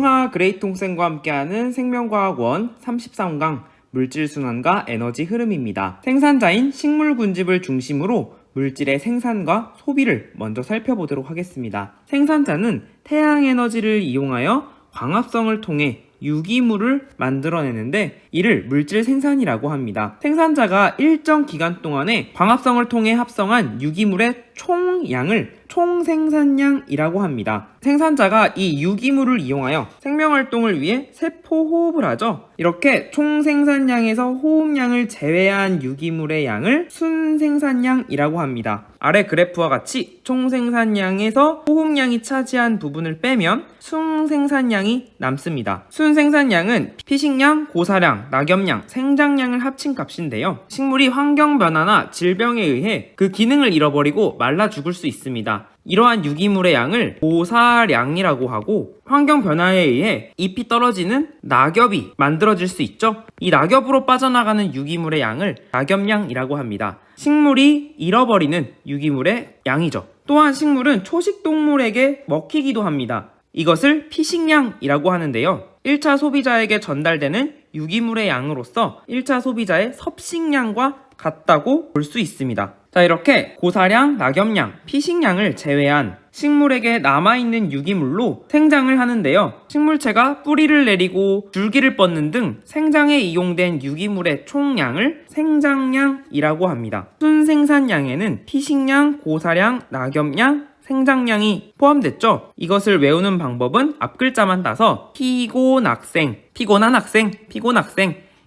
이용하 그레이통쌤과 함께하는 생명과학원 33강 물질순환과 에너지 흐름입니다. 생산자인 식물군집을 중심으로 물질의 생산과 소비를 먼저 살펴보도록 하겠습니다. 생산자는 태양에너지를 이용하여 광합성을 통해 유기물을 만들어내는데 이를 물질 생산이라고 합니다. 생산자가 일정 기간 동안에 광합성을 통해 합성한 유기물의 총량을 총생산량이라고 합니다. 생산자가 이 유기물을 이용하여 생명활동을 위해 세포 호흡을 하죠. 이렇게 총생산량에서 호흡량을 제외한 유기물의 양을 순생산량이라고 합니다. 아래 그래프와 같이 총생산량에서 호흡량이 차지한 부분을 빼면 순생산량이 남습니다. 순생산량은 피식량, 고사량, 낙엽량, 생장량을 합친 값인데요. 식물이 환경 변화나 질병에 의해 그 기능을 잃어버리고 말라 죽을 수 있습니다. 이러한 유기물의 양을 고사량이라고 하고, 환경 변화에 의해 잎이 떨어지는 낙엽이 만들어질 수 있죠. 이 낙엽으로 빠져나가는 유기물의 양을 낙엽량이라고 합니다. 식물이 잃어버리는 유기물의 양이죠. 또한 식물은 초식동물에게 먹히기도 합니다. 이것을 피식량이라고 하는데요. 1차 소비자에게 전달되는 유기물의 양으로서 1차 소비자의 섭식량과 같다고 볼 수 있습니다. 자, 이렇게 고사량, 낙엽량, 피식량을 제외한 식물에게 남아있는 유기물로 생장을 하는데요. 식물체가 뿌리를 내리고 줄기를 뻗는 등 생장에 이용된 유기물의 총량을 생장량이라고 합니다. 순생산량에는 피식량, 고사량, 낙엽량, 생장량이 포함됐죠. 이것을 외우는 방법은 앞글자만 따서 피곤한 학생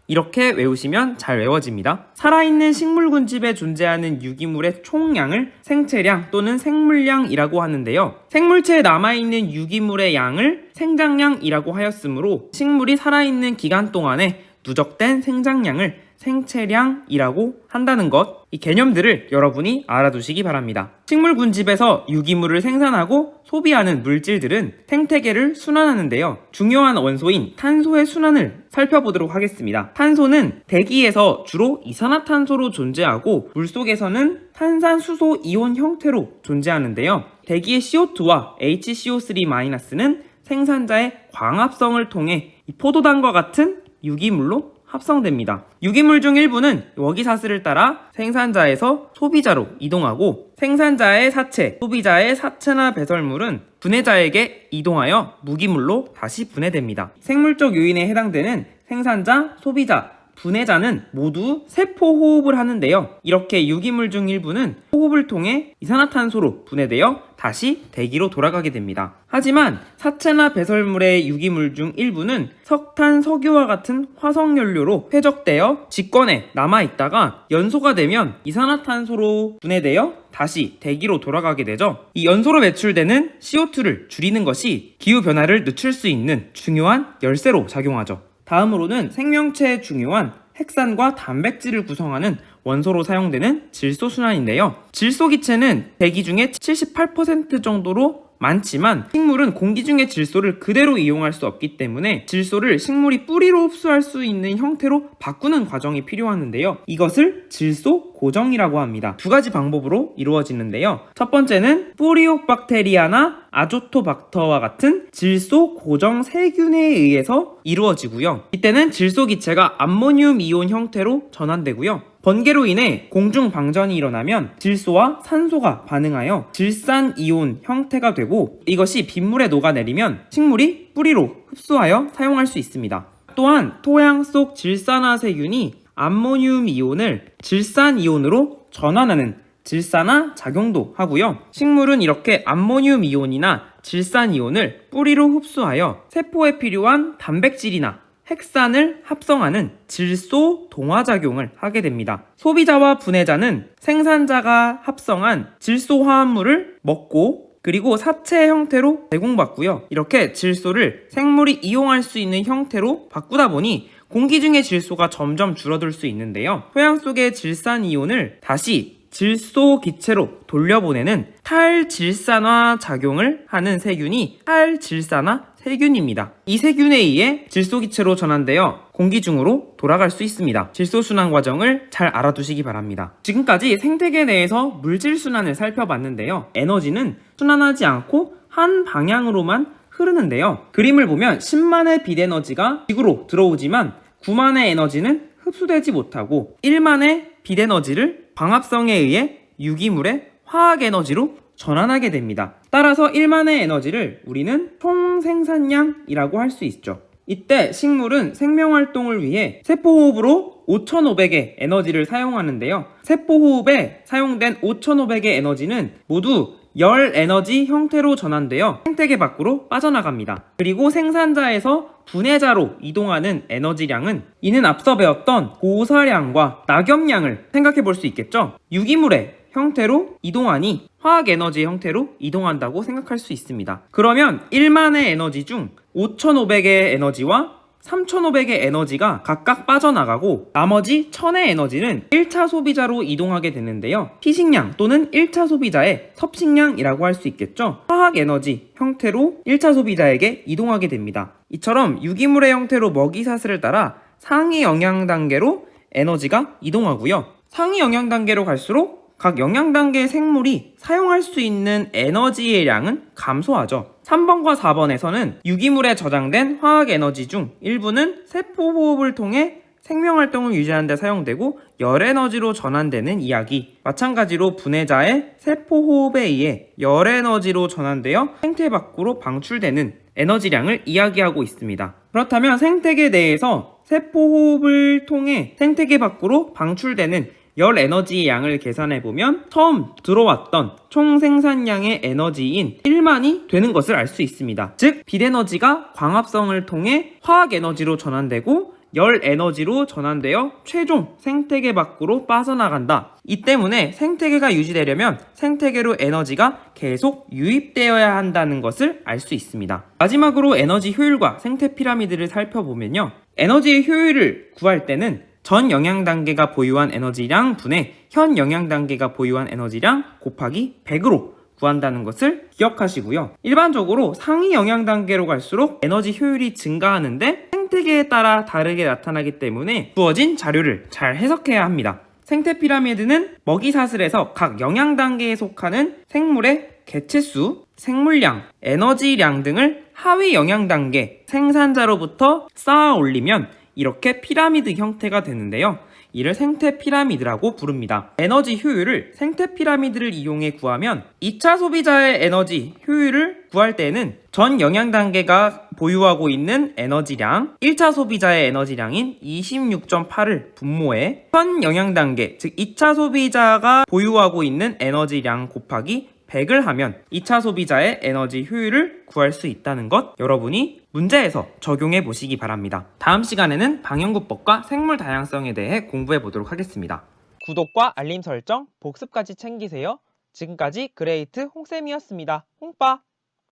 이렇게 외우시면 잘 외워집니다. 살아있는 식물군집에 존재하는 유기물의 총량을 생체량 또는 생물량이라고 하는데요. 생물체에 남아있는 유기물의 양을 생장량이라고 하였으므로 식물이 살아있는 기간 동안에 누적된 생장량을 생체량이라고 한다는 것, 이 개념들을 여러분이 알아두시기 바랍니다. 식물군집에서 유기물을 생산하고 소비하는 물질들은 생태계를 순환하는데요. 중요한 원소인 탄소의 순환을 살펴보도록 하겠습니다. 탄소는 대기에서 주로 이산화탄소로 존재하고 물속에서는 탄산수소 이온 형태로 존재하는데요. 대기의 CO2와 HCO3-는 생산자의 광합성을 통해 포도당과 같은 유기물로 합성됩니다. 유기물 중 일부는 워기사슬을 따라 생산자에서 소비자로 이동하고, 생산자의 사체, 소비자의 사체나 배설물은 분해자에게 이동하여 무기물로 다시 분해됩니다. 생물적 요인에 해당되는 생산자, 소비자, 분해자는 모두 세포 호흡을 하는데요. 이렇게 유기물 중 일부는 호흡을 통해 이산화탄소로 분해되어 다시 대기로 돌아가게 됩니다. 하지만 사체나 배설물의 유기물 중 일부는 석탄, 석유와 같은 화석연료로 회적되어 직권에 남아있다가 연소가 되면 이산화탄소로 분해되어 다시 대기로 돌아가게 되죠. 이 연소로 배출되는 CO2를 줄이는 것이 기후변화를 늦출 수 있는 중요한 열쇠로 작용하죠. 다음으로는 생명체에 중요한 핵산과 단백질을 구성하는 원소로 사용되는 질소순환인데요. 질소기체는 대기 중에 78% 정도로 많지만 식물은 공기 중의 질소를 그대로 이용할 수 없기 때문에 질소를 식물이 뿌리로 흡수할 수 있는 형태로 바꾸는 과정이 필요하는데요. 이것을 질소 고정이라고 합니다. 두 가지 방법으로 이루어지는데요. 첫 번째는 뿌리옥박테리아나 아조토박터와 같은 질소 고정 세균에 의해서 이루어지고요. 이때는 질소 기체가 암모늄 이온 형태로 전환되고요. 번개로 인해 공중 방전이 일어나면 질소와 산소가 반응하여 질산이온 형태가 되고, 이것이 빗물에 녹아내리면 식물이 뿌리로 흡수하여 사용할 수 있습니다. 또한 토양 속 질산화세균이 암모늄 이온을 질산이온으로 전환하는 질산화 작용도 하고요. 식물은 이렇게 암모늄 이온이나 질산이온을 뿌리로 흡수하여 세포에 필요한 단백질이나 핵산을 합성하는 질소 동화작용을 하게 됩니다. 소비자와 분해자는 생산자가 합성한 질소 화합물을 먹고, 그리고 사체 형태로 제공받고요. 이렇게 질소를 생물이 이용할 수 있는 형태로 바꾸다 보니 공기 중의 질소가 점점 줄어들 수 있는데요. 토양 속의 질산이온을 다시 질소 기체로 돌려보내는 탈질산화 작용을 하는 세균이 탈질산화 세균입니다. 이 세균에 의해 질소 기체로 전환되어 공기 중으로 돌아갈 수 있습니다. 질소 순환 과정을 잘 알아두시기 바랍니다. 지금까지 생태계 내에서 물질 순환을 살펴봤는데요. 에너지는 순환하지 않고 한 방향으로만 흐르는데요. 그림을 보면 10만의 빛 에너지가 지구로 들어오지만 9만의 에너지는 흡수되지 못하고 1만의 빛 에너지를 광합성에 의해 유기물의 화학 에너지로 전환하게 됩니다. 따라서 1만의 에너지를 우리는 총생산량이라고 할 수 있죠. 이때 식물은 생명활동을 위해 세포호흡으로 5500의 에너지를 사용하는데요. 세포호흡에 사용된 5500의 에너지는 모두 열 에너지 형태로 전환되어 생태계 밖으로 빠져나갑니다. 그리고 생산자에서 분해자로 이동하는 에너지량은 이는 앞서 배웠던 고사량과 낙엽량을 생각해 볼 수 있겠죠. 유기물의 형태로 이동하니 화학 에너지 형태로 이동한다고 생각할 수 있습니다. 그러면 1만의 에너지 중 5500의 에너지와 3500의 에너지가 각각 빠져나가고 나머지 1000의 에너지는 1차 소비자로 이동하게 되는데요. 희식량 또는 1차 소비자의 섭식량이라고 할 수 있겠죠. 화학 에너지 형태로 1차 소비자에게 이동하게 됩니다. 이처럼 유기물의 형태로 먹이사슬을 따라 상위 영양 단계로 에너지가 이동하고요. 상위 영양 단계로 갈수록 각 영양 단계의 생물이 사용할 수 있는 에너지의 양은 감소하죠. 3번과 4번에서는 유기물에 저장된 화학 에너지 중 일부는 세포 호흡을 통해 생명활동을 유지하는 데 사용되고 열 에너지로 전환되는 이야기, 마찬가지로 분해자의 세포 호흡에 의해 열 에너지로 전환되어 생태 밖으로 방출되는 에너지량을 이야기하고 있습니다. 그렇다면 생태계 내에서 세포 호흡을 통해 생태계 밖으로 방출되는 열 에너지의 양을 계산해보면 처음 들어왔던 총 생산량의 에너지인 1만이 되는 것을 알 수 있습니다. 즉, 빛 에너지가 광합성을 통해 화학 에너지로 전환되고 열 에너지로 전환되어 최종 생태계 밖으로 빠져나간다. 이 때문에 생태계가 유지되려면 생태계로 에너지가 계속 유입되어야 한다는 것을 알 수 있습니다. 마지막으로 에너지 효율과 생태 피라미드를 살펴보면요. 에너지의 효율을 구할 때는 전 영양 단계가 보유한 에너지량 분의 현 영양 단계가 보유한 에너지량 곱하기 100으로 구한다는 것을 기억하시고요. 일반적으로 상위 영양 단계로 갈수록 에너지 효율이 증가하는데 생태계에 따라 다르게 나타나기 때문에 주어진 자료를 잘 해석해야 합니다. 생태 피라미드는 먹이사슬에서 각 영양 단계에 속하는 생물의 개체수, 생물량, 에너지량 등을 하위 영양 단계 생산자로부터 쌓아 올리면 이렇게 피라미드 형태가 되는데요. 이를 생태 피라미드라고 부릅니다. 에너지 효율을 생태 피라미드를 이용해 구하면 2차 소비자의 에너지 효율을 구할 때는 전 영양 단계가 보유하고 있는 에너지량, 1차 소비자의 에너지량인 26.8을 분모해 현 영양 단계, 즉 2차 소비자가 보유하고 있는 에너지량 곱하기 100을 하면 2차 소비자의 에너지 효율을 구할 수 있다는 것 여러분이 문제에서 적용해 보시기 바랍니다. 다음 시간에는 방영구법과 생물 다양성에 대해 공부해 보도록 하겠습니다. 구독과 알림 설정, 복습까지 챙기세요. 지금까지 그레이트 홍쌤이었습니다. 홍빠!